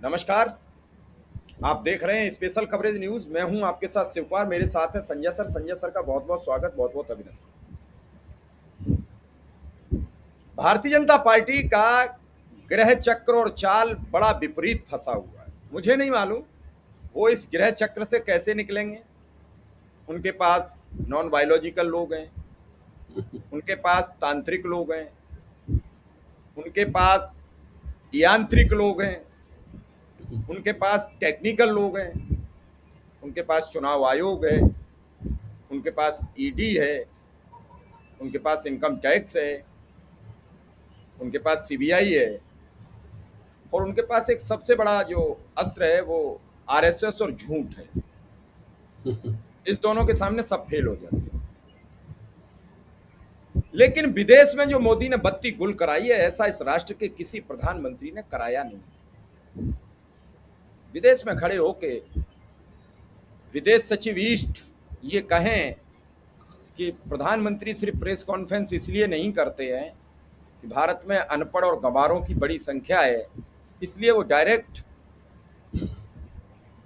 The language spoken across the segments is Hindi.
नमस्कार। आप देख रहे हैं स्पेशल कवरेज न्यूज। मैं हूं आपके साथ शिवकुमार। मेरे साथ है संजय सर। संजय सर का बहुत बहुत स्वागत, बहुत बहुत अभिनंदन। भारतीय जनता पार्टी का ग्रह चक्र और चाल बड़ा विपरीत फंसा हुआ है। मुझे नहीं मालूम वो इस ग्रह चक्र से कैसे निकलेंगे। उनके पास नॉन बायोलॉजिकल लोग हैं, उनके पास तांत्रिक लोग हैं, उनके पास यांत्रिक लोग हैं, उनके पास टेक्निकल लोग हैं, उनके पास चुनाव आयोग है, उनके पास ईडी है, उनके पास इनकम टैक्स है, उनके पास सीबीआई है, और उनके पास एक सबसे बड़ा जो अस्त्र है वो आरएसएस और झूठ है। इस दोनों के सामने सब फेल हो जाते हैं। लेकिन विदेश में जो मोदी ने बत्ती गुल कराई है, ऐसा इस राष्ट्र के किसी प्रधानमंत्री ने कराया नहीं। विदेश में खड़े होके विदेश सचिव ईस्ट ये कहें कि प्रधानमंत्री सिर्फ प्रेस कॉन्फ्रेंस इसलिए नहीं करते हैं कि भारत में अनपढ़ और गंवारों की बड़ी संख्या है, इसलिए वो डायरेक्ट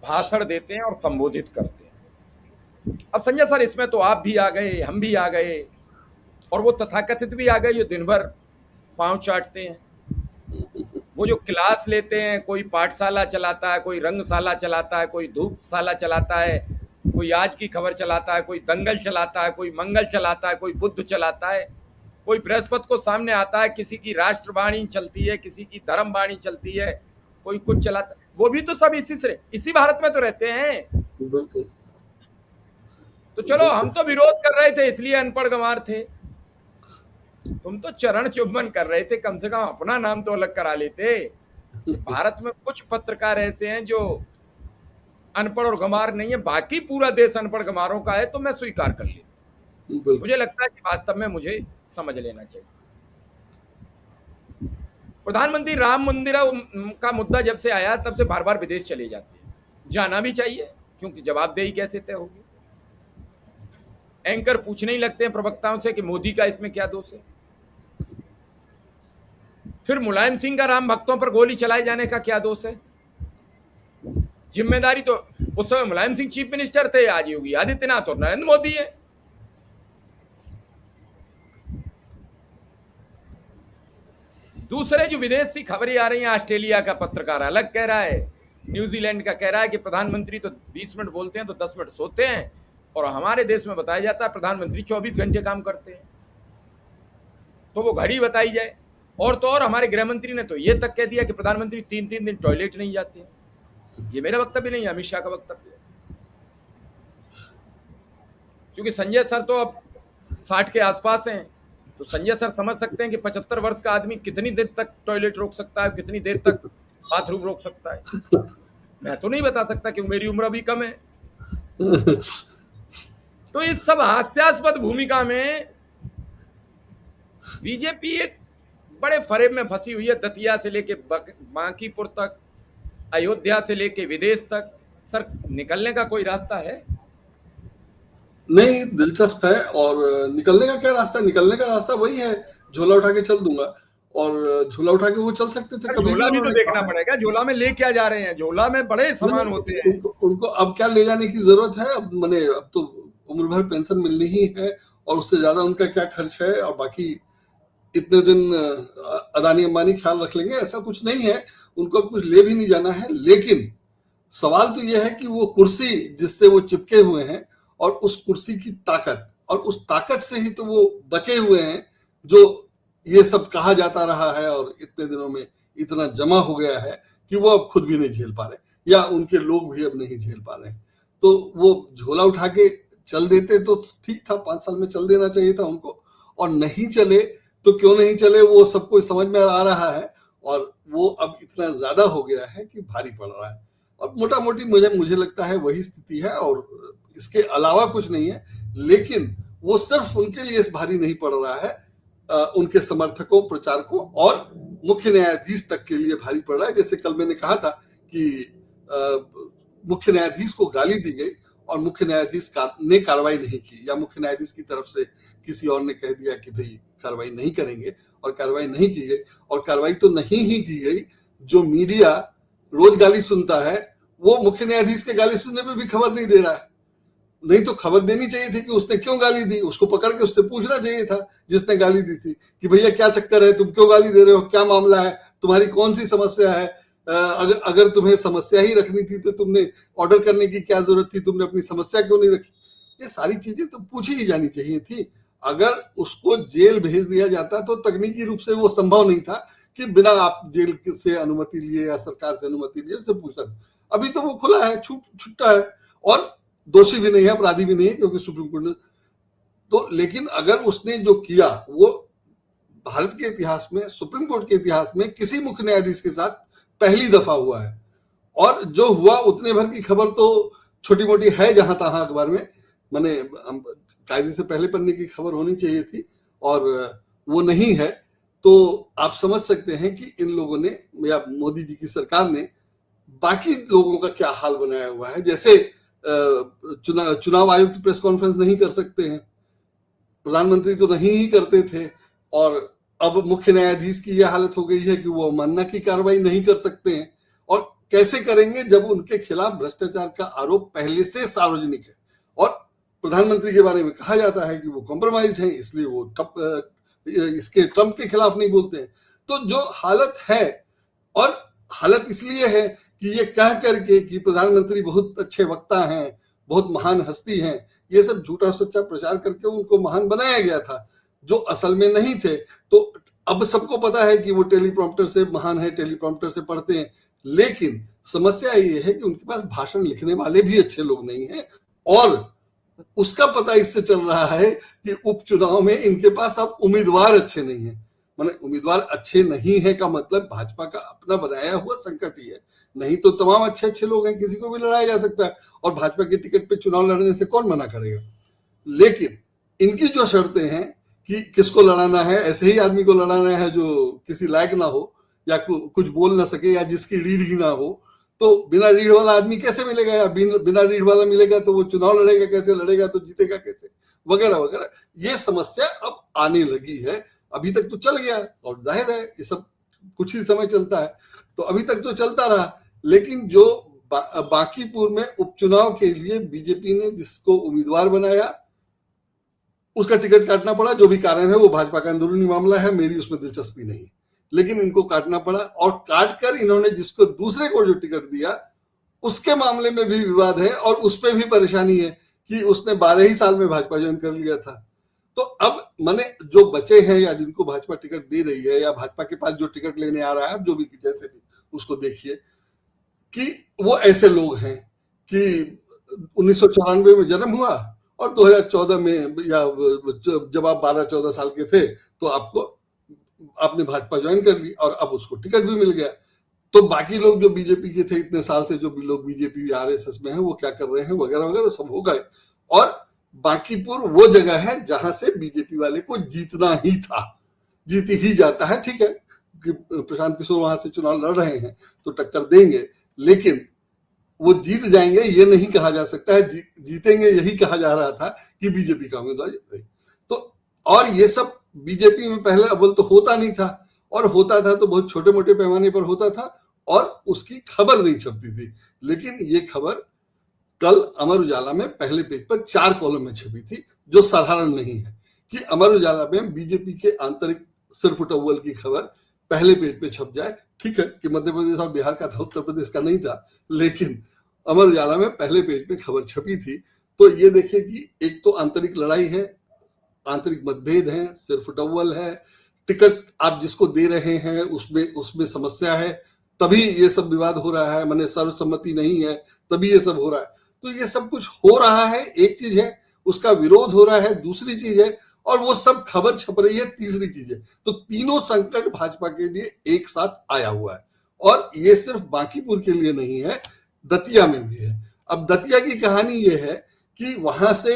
भाषण देते हैं और संबोधित करते हैं। अब संजय सर, इसमें तो आप भी आ गए, हम भी आ गए, और वो तथाकथित भी आ गए जो दिन भर पांव चाटते हैं। वो जो क्लास लेते हैं, कोई पाठशाला चलाता है, कोई रंगशाला चलाता है, कोई धूपशाला चलाता है, कोई आज की खबर चलाता है, कोई दंगल चलाता है, कोई मंगल चलाता है, कोई बुद्ध चलाता है, कोई बृहस्पति को सामने आता है, किसी की राष्ट्रवाणी चलती है, किसी की धर्मवाणी चलती है, कोई कुछ चलाता है। वो भी तो सब इसी भारत में तो रहते हैं। तो चलो, हम तो विरोध कर रहे थे इसलिए अनपढ़ गंवार थे, तुम तो चरण चुम्बन कर रहे थे, कम से कम अपना नाम तो अलग करा लेते। भारत में कुछ पत्रकार ऐसे हैं जो अनपढ़ और गंवार नहीं है, बाकी पूरा देश अनपढ़ गंवारों का है, तो मैं स्वीकार कर लेता। मुझे लगता है कि वास्तव में मुझे समझ लेना चाहिए। प्रधानमंत्री राम मंदिर का मुद्दा जब से आया तब से बार बार विदेश चले जाते हैं। जाना भी चाहिए, क्योंकि जवाबदेही कैसे तय होगी। एंकर पूछने ही लगते हैं प्रवक्ताओं से कि मोदी का इसमें क्या दोष है। फिर मुलायम सिंह का राम भक्तों पर गोली चलाए जाने का क्या दोष है। जिम्मेदारी तो उस समय मुलायम सिंह चीफ मिनिस्टर थे, आज योगी आदित्यनाथ और नरेंद्र मोदी है। दूसरे जो विदेशी खबरें आ रही हैं, ऑस्ट्रेलिया का पत्रकार अलग कह रहा है, न्यूजीलैंड का कह रहा है कि प्रधानमंत्री तो 20 मिनट बोलते हैं तो 10 मिनट सोते हैं, और हमारे देश में बताया जाता है प्रधानमंत्री 24 घंटे काम करते हैं। तो वो घड़ी बताई जाए। और तो और हमारे गृह मंत्री ने तो ये तक कह दिया कि प्रधानमंत्री 3-3 दिन टॉयलेट नहीं जाते हैं। ये मेरा वक्तव्य नहीं है, अमित शाह का वक्तव्य है। क्योंकि संजय सर तो अब 60 के आसपास हैं, तो संजय सर समझ सकते हैं कि 75 वर्ष का आदमी कितनी देर तक टॉयलेट रोक सकता है, कितनी देर तक बाथरूम रोक सकता है। मैं तो नहीं बता सकता क्योंकि मेरी उम्र अभी कम है। तो इस सब हास्यास्पद भूमिका में बीजेपी एक बड़े फरेब में फंसी हुई है। दतिया से लेके बांकीपुर तक, अयोध्या से लेके विदेश तक। सर, निकलने का कोई रास्ता है? नहीं, दिलचस्प है। और निकलने का क्या रास्ता? निकलने का रास्ता वही है, झोला उठा के चल दूंगा। और झोला उठा के वो चल सकते थे कभी। झोला भी तो देखना पड़ेगा, झोला में ले क्या जा रहे हैं। झोला में बड़े सामान होते हैं। उनको अब क्या ले जाने की जरूरत है? अब मैंने अब तो उम्र भर पेंशन मिलनी ही है, और उससे ज्यादा उनका क्या खर्च है, और बाकी इतने दिन अदानी अंबानी ख्याल रख लेंगे, ऐसा कुछ नहीं है। उनको कुछ ले भी नहीं जाना है। लेकिन सवाल तो यह है कि वो कुर्सी जिससे वो चिपके हुए हैं, और उस कुर्सी की ताकत, और उस ताकत से ही तो वो बचे हुए हैं, जो ये सब कहा जाता रहा है और इतने दिनों में इतना जमा हो गया है कि वो अब खुद भी नहीं झेल पा रहे, या उनके लोग भी अब नहीं झेल पा रहे। तो वो झोला उठा के चल देते तो ठीक था, 5 साल में चल देना चाहिए था उनको। और नहीं चले तो क्यों नहीं चले, वो सबको समझ में आ रहा है, और वो अब इतना ज्यादा हो गया है कि भारी पड़ रहा है। और मोटा मोटी मुझे लगता है वही स्थिति है, और इसके अलावा कुछ नहीं है। लेकिन वो सिर्फ उनके लिए भारी नहीं पड़ रहा है, उनके समर्थकों, प्रचारकों और मुख्य न्यायाधीश तक के लिए भारी पड़ रहा है। जैसे कल मैंने कहा था कि मुख्य न्यायाधीश को गाली दी गई और मुख्य न्यायाधीश ने कार्रवाई नहीं की, या मुख्य न्यायाधीश की तरफ से किसी और ने कह दिया कि भाई कार्रवाई नहीं करेंगे, और कार्रवाई नहीं की गई। और कार्रवाई तो नहीं ही की गई, जो मीडिया रोज गाली सुनता है, वो मुख्य न्यायाधीश के गाली सुनने पे भी खबर नहीं दे रहा है। नहीं तो खबर देनी चाहिए थी कि उसने क्यों गाली दी, उसको पकड़ के उससे पूछना चाहिए था जिसने गाली दी थी कि भैया क्या चक्कर है, तुम क्यों गाली दे रहे हो, क्या मामला है, तुम्हारी कौन सी समस्या है। अगर तुम्हें समस्या ही रखनी थी तो तुमने ऑर्डर करने की क्या जरूरत थी, तुमने अपनी समस्या क्यों नहीं रखी। ये सारी चीजें तो पूछी ही जानी चाहिए थी। अगर उसको जेल भेज दिया जाता तो तकनीकी रूप से वो संभव नहीं था कि बिना आप जेल से अनुमति लिए या सरकार से अनुमति लिए उससे पूछता। अभी तो वो खुला है, छुट्टा है और दोषी भी नहीं है, अपराधी भी नहीं है, क्योंकि सुप्रीम कोर्ट ने तो। लेकिन अगर उसने जो किया वो भारत के इतिहास में, सुप्रीम कोर्ट के इतिहास में किसी मुख्य न्यायाधीश के साथ पहली दफा हुआ है। और जो हुआ उतने भर की खबर तो छोटी मोटी है जहां तहां अखबार में, माने कायदे से पहले पन्ने की खबर होनी चाहिए थी और वो नहीं है। तो आप समझ सकते हैं कि इन लोगों ने या मोदी जी की सरकार ने बाकी लोगों का क्या हाल बनाया हुआ है। जैसे चुनाव आयुक्त प्रेस कॉन्फ्रेंस नहीं कर सकते हैं, प्रधानमंत्री तो नहीं ही करते थे, और अब मुख्य न्यायाधीश की यह हालत हो गई है कि वो अवमानना की कार्रवाई नहीं कर सकते हैं। और कैसे करेंगे जब उनके खिलाफ भ्रष्टाचार का आरोप पहले से सार्वजनिक है और प्रधानमंत्री के बारे में कहा जाता है कि वो कॉम्प्रोमाइज्ड हैं, इसलिए वो इसके ट्रंप के खिलाफ नहीं बोलते हैं। तो जो हालत है, और हालत इसलिए है कि ये कह करके कि प्रधानमंत्री बहुत अच्छे वक्ता हैं, बहुत महान हस्ती हैं, ये सब झूठा सच्चा प्रचार करके उनको महान बनाया गया था जो असल में नहीं थे। तो अब सबको पता है कि वो टेलीप्रॉम्प्टर से महान है, टेलीप्रॉम्प्टर से पढ़ते हैं, लेकिन समस्या ये है कि उनके पास भाषण लिखने वाले भी अच्छे लोग नहीं हैं। और उसका पता इससे चल रहा है कि उपचुनाव में इनके पास अब उम्मीदवार अच्छे नहीं है। माने उम्मीदवार अच्छे नहीं है का मतलब भाजपा का अपना बनाया हुआ संकट ही है। नहीं तो तमाम अच्छे अच्छे लोग हैं, किसी को भी लड़ाया जा सकता है और भाजपा के टिकट पे चुनाव लड़ने से कौन मना करेगा। लेकिन इनकी जो शर्तें हैं कि किसको लड़ाना है, ऐसे ही आदमी को लड़ाना है जो किसी लायक ना हो या कुछ बोल ना सके या जिसकी रीढ़ ही ना हो, तो बिना रीढ़ वाला आदमी कैसे मिलेगा, या बिना रीढ़ वाला मिलेगा तो वो चुनाव लड़ेगा कैसे, लड़ेगा तो जीतेगा कैसे, वगैरह वगैरह। ये समस्या अब आने लगी है। अभी तक तो चल गया और जाहिर है ये सब कुछ ही समय चलता है, तो अभी तक तो चलता रहा। लेकिन जो बांकीपुर में उपचुनाव के लिए बीजेपी ने जिसको उम्मीदवार बनाया उसका टिकट काटना पड़ा। जो भी कारण है वो भाजपा का अंदरूनी मामला है, मेरी उसमें दिलचस्पी नहीं, लेकिन इनको काटना पड़ा। और काटकर इन्होंने जिसको दूसरे को जो टिकट दिया उसके मामले में भी विवाद है और उस पर भी परेशानी है कि उसने 12 ही साल में भाजपा ज्वाइन कर लिया था। तो अब माने जो बचे हैं या जिनको भाजपा टिकट दे रही है या भाजपा के पास जो टिकट लेने आ रहा है, जो भी जैसे भी उसको देखिए, कि वो ऐसे लोग हैं कि 1994 में जन्म हुआ और 2014 में या जब आप 12-14 साल के थे तो आपने भाजपा ज्वाइन कर ली और अब उसको टिकट भी मिल गया। तो बाकी लोग जो बीजेपी के थे इतने साल से, जो भी लोग बीजेपी आरएसएस में हैं, वो क्या कर रहे हैं वगैरह वगैरह सब हो गए। और बांकीपुर वो जगह है जहां से बीजेपी वाले को जीतना ही था, जीत ही जाता है। ठीक है कि प्रशांत किशोर वहां से चुनाव लड़ रहे हैं तो टक्कर देंगे, लेकिन वो जीत जाएंगे ये नहीं कहा जा सकता है। जीतेंगे यही कहा जा रहा था कि बीजेपी का उम्मीदवार जीते। तो और ये सब बीजेपी में पहले अव्वल तो होता नहीं था, और होता था तो बहुत छोटे मोटे पैमाने पर होता था और उसकी खबर नहीं छपती थी। लेकिन ये खबर कल अमर उजाला में पहले पेज पर 4 कॉलम में छपी थी, जो साधारण नहीं है कि अमर उजाला में बीजेपी के आंतरिक सिर्फ अव्वल की खबर पहले पेज पे छप जाए। ठीक है कि मध्य प्रदेश और बिहार का था, उत्तर प्रदेश का नहीं था, लेकिन अमर उजाला में पहले पेज पे खबर छपी थी। तो ये देखिए कि एक तो आंतरिक लड़ाई है, आंतरिक मतभेद है, सिर्फ अव्वल है, टिकट आप जिसको दे रहे हैं उसमें समस्या है, तभी ये सब विवाद हो रहा है, माने सर्वसम्मति नहीं है तभी ये सब हो रहा है। तो ये सब कुछ हो रहा है, एक चीज है, उसका विरोध हो रहा है दूसरी चीज है, और वो सब खबर छप रही है तीसरी चीज है। तो तीनों संकट भाजपा के लिए एक साथ आया हुआ है, और ये सिर्फ बांकीपुर के लिए नहीं है, दतिया में भी है। अब दतिया की कहानी ये है कि वहां से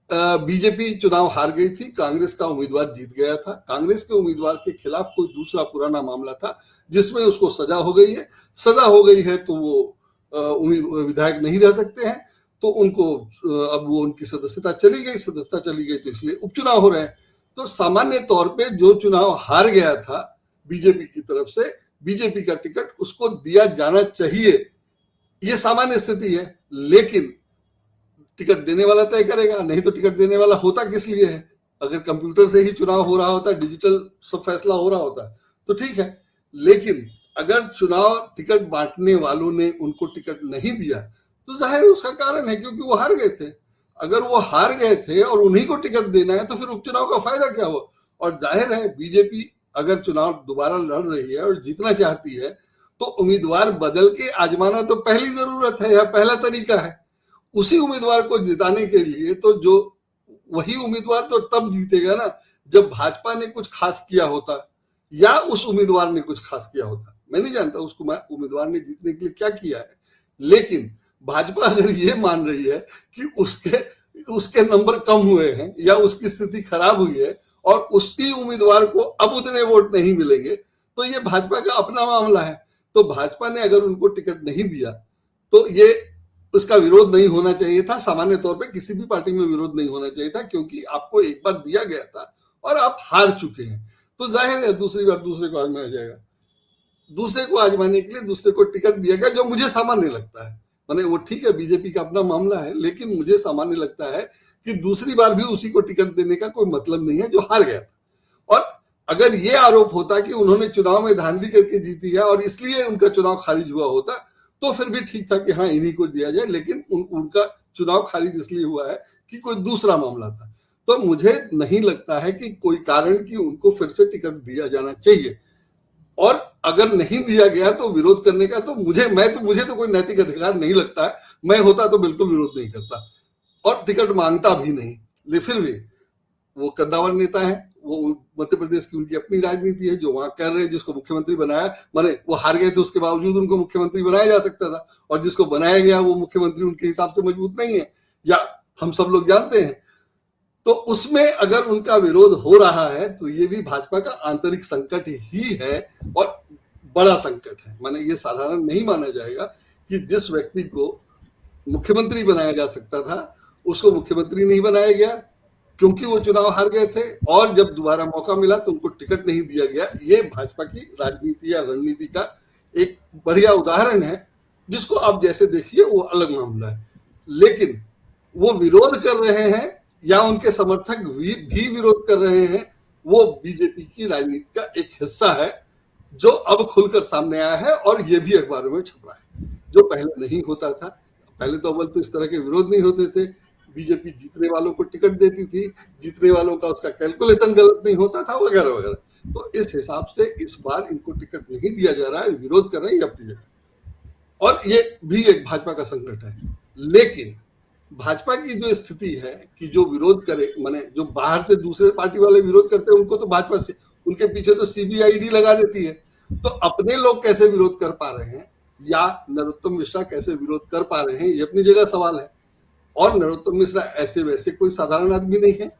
बीजेपी चुनाव हार गई थी, कांग्रेस का उम्मीदवार जीत गया था। कांग्रेस के उम्मीदवार के खिलाफ कोई दूसरा पुराना मामला था जिसमें उसको सजा हो गई है। सजा हो गई है तो वो विधायक नहीं रह सकते हैं, तो उनको अब वो उनकी सदस्यता चली गई, तो इसलिए उपचुनाव हो रहे हैं। तो सामान्य तौर पे जो चुनाव हार गया था बीजेपी की तरफ से, बीजेपी का टिकट उसको दिया जाना चाहिए, ये सामान्य स्थिति है। लेकिन टिकट देने वाला तय करेगा, नहीं तो टिकट देने वाला होता किस लिए है? अगर कंप्यूटर से ही चुनाव हो रहा होता, डिजिटल सब फैसला हो रहा होता तो ठीक है। लेकिन अगर चुनाव टिकट बांटने वालों ने उनको टिकट नहीं दिया तो जाहिर उसका कारण है क्योंकि वो हार गए थे। अगर वो हार गए थे और उन्हीं को टिकट देना है तो फिर उपचुनाव का फायदा क्या हुआ? और जाहिर है बीजेपी अगर चुनाव दोबारा लड़ रही है और जीतना चाहती है तो उम्मीदवार बदल के आजमाना तो पहली जरूरत है या पहला तरीका है। उसी उम्मीदवार को जिताने के लिए तो जो वही उम्मीदवार तो तब जीतेगा ना जब भाजपा ने कुछ खास किया होता या उस उम्मीदवार ने कुछ खास किया होता। मैं नहीं जानता उसको उम्मीदवार ने जीतने के लिए क्या किया है, लेकिन भाजपा अगर ये मान रही है कि उसके नंबर कम हुए हैं या उसकी स्थिति खराब हुई है और उसी उम्मीदवार को अब उतने वोट नहीं मिलेंगे तो ये भाजपा का अपना मामला है। तो भाजपा ने अगर उनको टिकट नहीं दिया तो ये उसका विरोध नहीं होना चाहिए था। सामान्य तौर पे किसी भी पार्टी में विरोध नहीं होना चाहिए था क्योंकि आपको एक बार दिया गया था और आप हार चुके हैं तो जाहिर है दूसरी बार दूसरे को आजमाया जाएगा। दूसरे को आजमाने के लिए दूसरे को टिकट दिया गया, जो मुझे सामान्य लगता है। माने वो ठीक है बीजेपी का अपना मामला है, लेकिन मुझे सामान्य लगता है कि दूसरी बार भी उसी को टिकट देने का कोई मतलब नहीं है जो हार गया था। और अगर ये आरोप होता कि उन्होंने चुनाव में धांधली करके जीती है और इसलिए उनका चुनाव खारिज हुआ होता तो फिर भी ठीक था कि हाँ इन्हीं को दिया जाए, लेकिन उनका चुनाव खारिज इसलिए हुआ है कि कोई दूसरा मामला था। तो मुझे नहीं लगता है कि कोई कारण कि उनको फिर से टिकट दिया जाना चाहिए। और अगर नहीं दिया गया तो विरोध करने का तो मुझे तो कोई नैतिक अधिकार नहीं लगता है। मैं होता तो बिल्कुल विरोध नहीं करता और टिकट मांगता भी नहीं। लेकिन फिर भी वो कद्दावर नेता है, वो मध्य प्रदेश की उनकी अपनी राजनीति है जो वहां कर रहे हैं। जिसको मुख्यमंत्री बनाया, माने वो हार गए थे उसके बावजूद उनको मुख्यमंत्री बनाया जा सकता था, और जिसको बनाया गया वो मुख्यमंत्री उनके हिसाब से मजबूत नहीं है, या हम सब लोग जानते हैं। तो उसमें अगर उनका विरोध हो रहा है तो ये भी भाजपा का आंतरिक संकट ही है और बड़ा संकट है। माने ये साधारण नहीं माना जाएगा कि जिस व्यक्ति को मुख्यमंत्री बनाया जा सकता था उसको मुख्यमंत्री नहीं बनाया गया क्योंकि वो चुनाव हार गए थे, और जब दोबारा मौका मिला तो उनको टिकट नहीं दिया गया। ये भाजपा की राजनीति या रणनीति का एक बढ़िया उदाहरण है, जिसको आप जैसे देखिए वो अलग मामला है। लेकिन वो विरोध कर रहे हैं या उनके समर्थक भी विरोध कर रहे हैं, वो बीजेपी की राजनीति का एक हिस्सा है जो अब खुलकर सामने आया है और ये भी अखबारों में छप रहा है, जो पहले नहीं होता था। पहले तो अव्वल तो इस तरह के विरोध नहीं होते थे, बीजेपी जीतने वालों को टिकट देती थी, जीतने वालों का उसका कैलकुलेशन गलत नहीं होता था, वगैरह वगैरह। तो इस हिसाब से इस बार इनको टिकट नहीं दिया जा रहा है, विरोध कर रहे हैं अपनी जगह, और ये भी एक भाजपा का संकट है। लेकिन भाजपा की जो स्थिति है कि जो विरोध करे, माने जो बाहर से दूसरे पार्टी वाले विरोध करते हैं उनको तो भाजपा से उनके पीछे तो सीबीआईडी लगा देती है, तो अपने लोग कैसे विरोध कर पा रहे हैं या नरोत्तम मिश्रा कैसे विरोध कर पा रहे हैं, ये अपनी जगह सवाल है। और नरोत्तम मिश्रा ऐसे वैसे कोई साधारण आदमी नहीं है।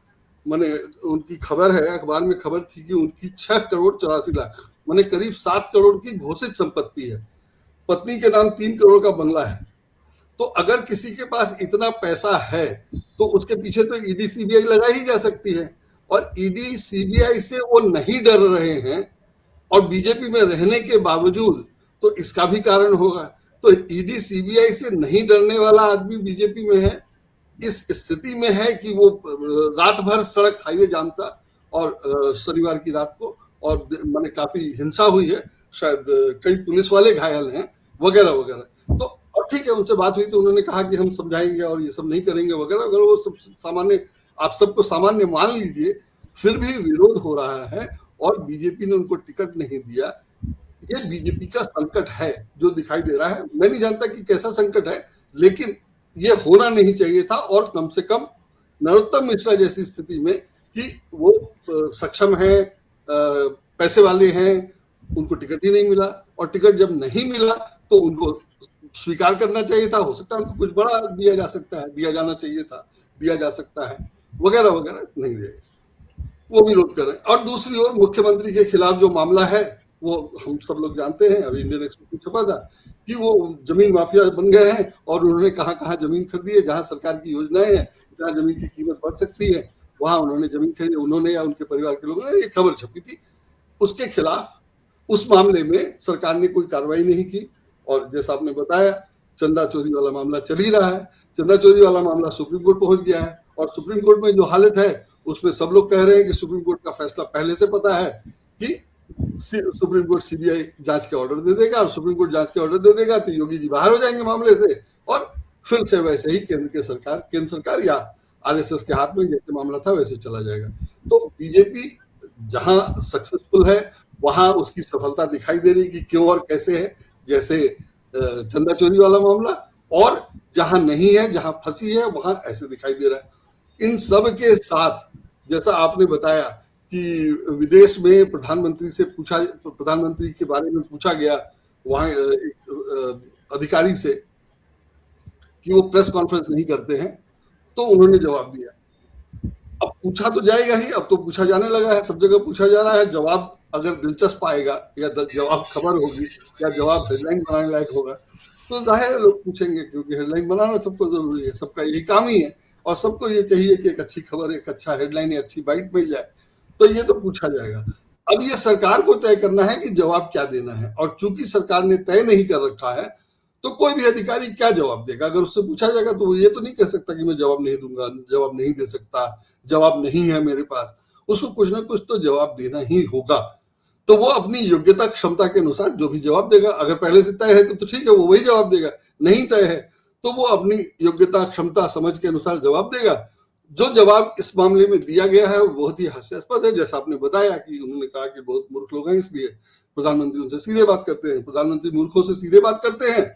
माने उनकी खबर है, अखबार में खबर थी कि उनकी 6 करोड़ 84 लाख माने करीब 7 करोड़ की घोषित संपत्ति है, पत्नी के नाम 3 करोड़ का बंगला है। तो अगर किसी के पास इतना पैसा है तो उसके पीछे तो ईडी सीबीआई लगा ही जा सकती है, और ईडी सीबीआई से वो नहीं डर रहे हैं और बीजेपी में रहने के बावजूद, तो इसका भी कारण होगा। तो ईडी सीबीआई से नहीं डरने वाला आदमी बीजेपी में है, इस स्थिति में है कि वो रात भर सड़क हाईवे जाम था और शनिवार की रात को, और माने काफी हिंसा हुई है, शायद कई पुलिस वाले घायल हैं, वगैरह वगैरह। तो और ठीक है, उनसे बात हुई तो उन्होंने कहा कि हम समझाएंगे और ये सब नहीं करेंगे, वगैरह वगैरह। वो सब सामान्य, आप सबको सामान्य मान लीजिए, फिर भी विरोध हो रहा है और बीजेपी ने उनको टिकट नहीं दिया। ये बीजेपी का संकट है जो दिखाई दे रहा है। मैं नहीं जानता कि कैसा संकट है, लेकिन ये होना नहीं चाहिए था। और कम से कम नरोत्तम मिश्रा जैसी स्थिति में कि वो सक्षम है, पैसे वाले हैं, उनको टिकट ही नहीं मिला, और टिकट जब नहीं मिला तो उनको स्वीकार करना चाहिए था। हो सकता है उनको कुछ बड़ा दिया जा सकता है, दिया जाना चाहिए था, दिया जा सकता है, वगैरह वगैरह। नहीं दिया, वो विरोध कर रहे हैं। और दूसरी ओर मुख्यमंत्री के खिलाफ जो मामला है वो हम सब लोग जानते हैं, अभी इंडियन एक्सप्रेस में छपा था कि वो जमीन माफिया बन गए हैं और उन्होंने कहाँ कहाँ जमीन खरीदी है, जहाँ सरकार की योजनाएं हैं, जहाँ जमीन की कीमत बढ़ सकती है, वहां उन्होंने जमीन खरीदी, उन्होंने या उनके परिवार के लोगों ने, ये खबर छपी थी। उसके खिलाफ उस मामले में सरकार ने कोई कार्रवाई नहीं की और जैसा आपने बताया चंदा चोरी वाला मामला चल ही रहा है। चंदा चोरी वाला मामला सुप्रीम कोर्ट पहुंच गया है और सुप्रीम कोर्ट में जो हालत है उसमें सब लोग कह रहे हैं कि सुप्रीम कोर्ट का फैसला पहले से पता है कि सुप्रीम कोर्ट सीबीआई जांच के ऑर्डर दे देगा और सुप्रीम कोर्ट जांच के ऑर्डर दे देगा तो योगी जी बाहर हो जाएंगे मामले से और फिर से वैसे ही केंद्र सरकार या आरएसएस के हाथ में जैसे मामला था वैसे चला जाएगा। तो बीजेपी जहां सक्सेसफुल है वहां उसकी सफलता दिखाई दे रही कि क्यों और कैसे है, जैसे चंदा चोरी वाला मामला, और जहां नहीं है जहां फंसी है वहां ऐसे दिखाई दे रहा है। इन सब के साथ जैसा आपने बताया कि विदेश में प्रधानमंत्री के बारे में पूछा गया वहां एक अधिकारी से कि वो प्रेस कॉन्फ्रेंस नहीं करते हैं, तो उन्होंने जवाब दिया। अब पूछा तो जाएगा ही, अब तो पूछा जाने लगा है, सब जगह पूछा जा रहा है। जवाब अगर दिलचस्प आएगा या जवाब खबर होगी या जवाब हेडलाइन बनाने लायक होगा तो जाहिर है लोग पूछेंगे, क्योंकि हेडलाइन बनाना सबको जरूरी है, सबका यही काम ही है और सबको ये चाहिए कि एक अच्छी खबर, एक अच्छा हेडलाइन या अच्छी बाइट मिल जाए, तो ये तो पूछा जाएगा। अब ये सरकार को तय करना है कि जवाब क्या देना है, और चूंकि सरकार ने तय नहीं कर रखा है तो कोई भी अधिकारी क्या जवाब देगा। अगर उससे पूछा जाएगा तो वो ये तो नहीं कह सकता कि मैं जवाब नहीं दूंगा, जवाब नहीं दे सकता, जवाब नहीं है मेरे पास। उसको कुछ ना कुछ तो जवाब देना ही होगा। तो वो अपनी योग्यता क्षमता के अनुसार जो भी जवाब देगा, अगर पहले से तय है तो ठीक है वो वही जवाब देगा, नहीं तय है तो वो अपनी योग्यता क्षमता समझ के अनुसार जवाब देगा। जो जवाब इस मामले में दिया गया है वो बहुत ही हास्यास्पद है। जैसा आपने बताया कि उन्होंने कहा कि बहुत मूर्ख लोग हैं इसलिए प्रधानमंत्री उनसे सीधे बात करते हैं। प्रधानमंत्री मूर्खों से सीधे बात करते हैं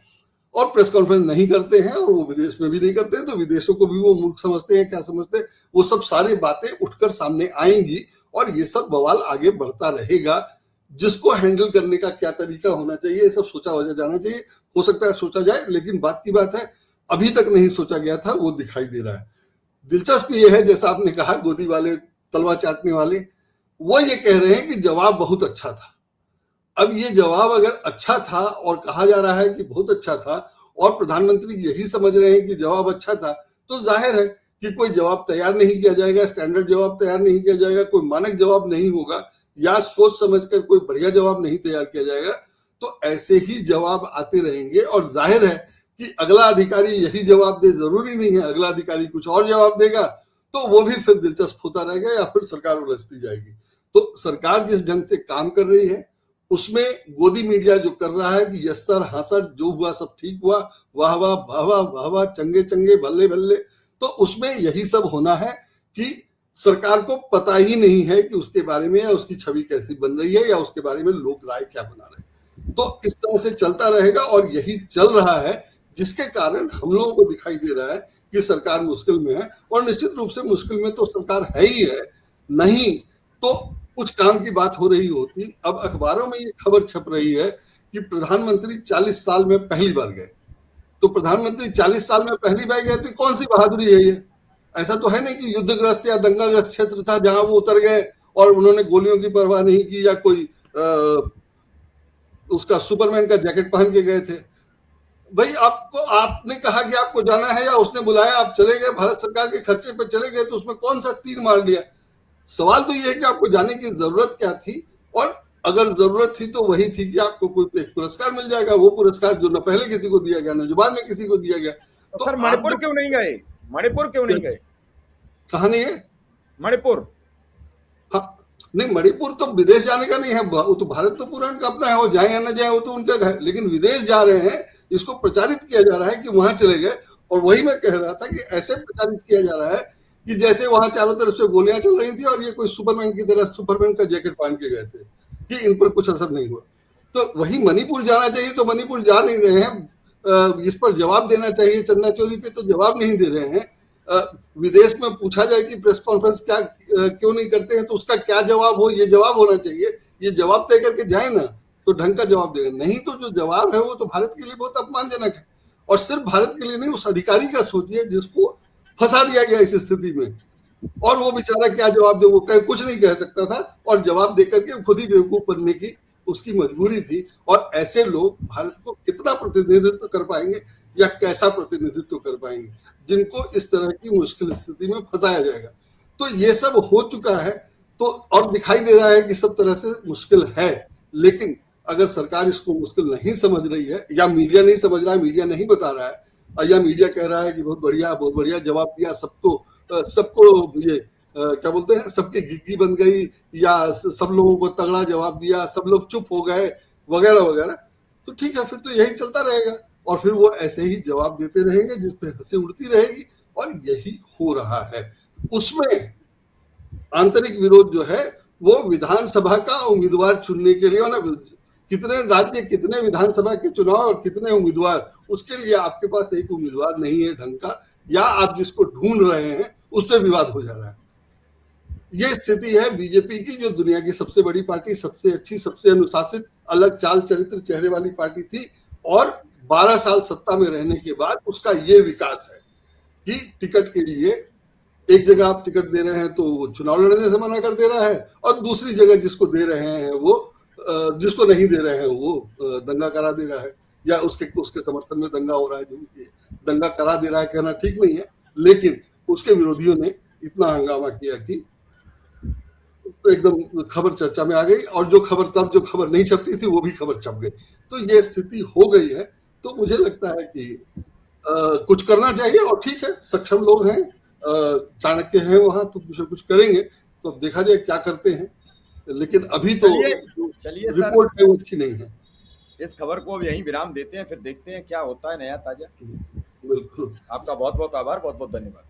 और प्रेस कॉन्फ्रेंस नहीं करते हैं, और वो विदेश में भी नहीं करते हैं, तो विदेशों को भी वो मूर्ख समझते हैं, क्या समझते हैं, वो सब सारी बातें उठकर सामने आएंगी और ये सब बवाल आगे बढ़ता रहेगा। जिसको हैंडल करने का क्या तरीका होना चाहिए ये सब सोचा वजह जाना चाहिए। हो सकता है सोचा जाए, लेकिन बात की बात है अभी तक नहीं सोचा गया था, वो दिखाई दे रहा है। दिलचस्प ये है, जैसा आपने कहा गोदी वाले तलवा चाटने वाले, वो ये कह रहे हैं कि जवाब बहुत अच्छा था। अब ये जवाब अगर अच्छा था और कहा जा रहा है कि बहुत अच्छा था और प्रधानमंत्री यही समझ रहे हैं कि जवाब अच्छा था, तो जाहिर है कि कोई जवाब तैयार नहीं किया जाएगा, स्टैंडर्ड जवाब तैयार नहीं किया जाएगा, कोई मानक जवाब नहीं होगा या सोच समझकर कोई बढ़िया जवाब नहीं तैयार किया जाएगा। तो ऐसे ही जवाब आते रहेंगे और जाहिर है कि अगला अधिकारी यही जवाब दे, जरूरी नहीं है अगला अधिकारी कुछ और जवाब देगा, तो वो भी फिर दिलचस्प होता रहेगा या फिर सरकार उलझती जाएगी। तो सरकार जिस ढंग से काम कर रही है उसमें गोदी मीडिया जो कर रहा है कि यस सर, हाँ सर, जो हुआ सब ठीक हुआ, वाह वाह वाह वाह वाह वाह, चंगे चंगे, भल्ले भल्ले, तो उसमें यही सब होना है कि सरकार को पता ही नहीं है कि उसके बारे में या उसकी छवि कैसी बन रही है या उसके बारे में लोग राय क्या बना रहे हैं। तो इस तरह से चलता रहेगा और यही चल रहा है, जिसके कारण हम लोगों को दिखाई दे रहा है कि सरकार मुश्किल में है। और निश्चित रूप से मुश्किल में तो सरकार है ही है, नहीं तो कुछ काम की बात हो रही होती। अब अखबारों में ये खबर छप रही है कि प्रधानमंत्री 40 साल में पहली बार गए। तो प्रधानमंत्री 40 साल में पहली बार गए तो कौन सी बहादुरी है ये? ऐसा तो है नहीं कि युद्धग्रस्त या दंगाग्रस्त क्षेत्र था जहां वो उतर गए और उन्होंने गोलियों की परवाह नहीं की या कोई उसका सुपरमैन का जैकेट पहन के गए थे। भाई आपको, आपने कहा कि आपको जाना है या उसने बुलाया, आप चले गए, भारत सरकार के खर्चे पर चले गए, तो उसमें कौन सा तीर मार दिया? सवाल तो ये है कि आपको जाने की जरूरत क्या थी, और अगर जरूरत थी तो वही थी कि आपको कोई एक पुरस्कार मिल जाएगा, वो पुरस्कार जो न पहले किसी को दिया गया न बाद में किसी को दिया गया। तो सर मणिपुर क्यों नहीं गए? मणिपुर क्यों नहीं गए? कहा नहीं है मणिपुर? हाँ, नहीं, मणिपुर तो विदेश जाने का नहीं है, वो तो भारत तो पूरा उनका अपना है, वो जाए या न जाए वो तो उनका है, लेकिन विदेश जा रहे हैं, इसको प्रचारित किया जा रहा है कि वहां चले गए। और वही मैं कह रहा था कि ऐसे प्रचारित किया जा रहा है कि जैसे वहां चारों तरफ से गोलियां चल रही थी और ये कोई सुपरमैन की तरह सुपरमैन का जैकेट पहन के गए थे कि इन पर कुछ असर नहीं हुआ। तो वही मणिपुर जाना चाहिए तो मणिपुर जा नहीं रहे हैं। इस पर जवाब देना चाहिए, चंदा चोरी पे तो जवाब नहीं दे रहे हैं। विदेश में पूछा जाए कि प्रेस कॉन्फ्रेंस क्या क्यों नहीं करते हैं तो उसका क्या जवाब हो, ये जवाब होना चाहिए। ये जवाब तय करके जाए ना तो ढंग का जवाब देगा, नहीं तो जो जवाब है वो तो भारत के लिए बहुत अपमानजनक है। और सिर्फ भारत के लिए नहीं, उस अधिकारी का सोचिए जिसको फंसा दिया गया इस स्थिति में, और वो बेचारा क्या जवाब दे, वो कुछ नहीं कह सकता था और जवाब देकर के खुद ही बेवकूफ बनने की उसकी मजबूरी थी। और ऐसे लोग भारत को कितना प्रतिनिधित्व कर पाएंगे या कैसा प्रतिनिधित्व कर पाएंगे जिनको इस तरह की मुश्किल स्थिति में फंसाया जाएगा। तो ये सब हो चुका है, तो और दिखाई दे रहा है कि सब तरह से मुश्किल है, लेकिन अगर सरकार इसको मुश्किल नहीं समझ रही है, या मीडिया नहीं समझ रहा है, मीडिया नहीं बता रहा है, या मीडिया कह रहा है कि बहुत बढ़िया जवाब दिया, सबको ये क्या बोलते हैं, सबकी गिग्गी बन गई, या सब लोगों को तगड़ा जवाब दिया, सब लोग चुप हो गए, वगैरह वगैरह, तो ठीक है, फिर तो यही चलता रहेगा और फिर वो ऐसे ही जवाब देते रहेंगे जिसपे हंसी उड़ती रहेगी, और यही हो रहा है। उसमें आंतरिक विरोध जो है वो विधानसभा का उम्मीदवार चुनने के लिए, ना कितने राज्य, कितने विधानसभा के चुनाव और कितने उम्मीदवार, उसके लिए आपके पास एक उम्मीदवार नहीं है ढंग का, या आप जिसको ढूंढ रहे हैं उस पर विवाद हो जा रहा है। ये स्थिति है बीजेपी की, जो दुनिया की सबसे बड़ी पार्टी, सबसे अच्छी, सबसे अनुशासित, अलग चाल चरित्र चेहरे वाली पार्टी थी, और 12 साल सत्ता में रहने के बाद उसका ये विकास है कि टिकट के लिए एक जगह आप टिकट दे रहे हैं तो वो चुनाव लड़ने से मना कर दे रहा है, और दूसरी जगह जिसको दे रहे हैं वो जिसको नहीं दे रहे हैं वो दंगा करा दे रहा है, या उसके समर्थन में दंगा हो रहा है। जो कि दंगा करा दे रहा है कहना ठीक नहीं है, लेकिन उसके विरोधियों ने इतना हंगामा किया कि एकदम खबर चर्चा में आ गई, और जो खबर नहीं छपती थी वो भी खबर छप गई। तो ये स्थिति हो गई है। तो मुझे लगता है कि कुछ करना चाहिए, और ठीक है, सक्षम लोग हैं, चाणक्य हैं वहां, तो कुछ न कुछ करेंगे, तो अब देखा जाए क्या करते हैं। लेकिन अभी तो चलिए सर, रिपोर्ट है वो अच्छी नहीं है। इस खबर को अब यहीं विराम देते हैं, फिर देखते हैं क्या होता है नया ताजा। बिल्कुल। आपका बहुत बहुत आभार, बहुत बहुत धन्यवाद।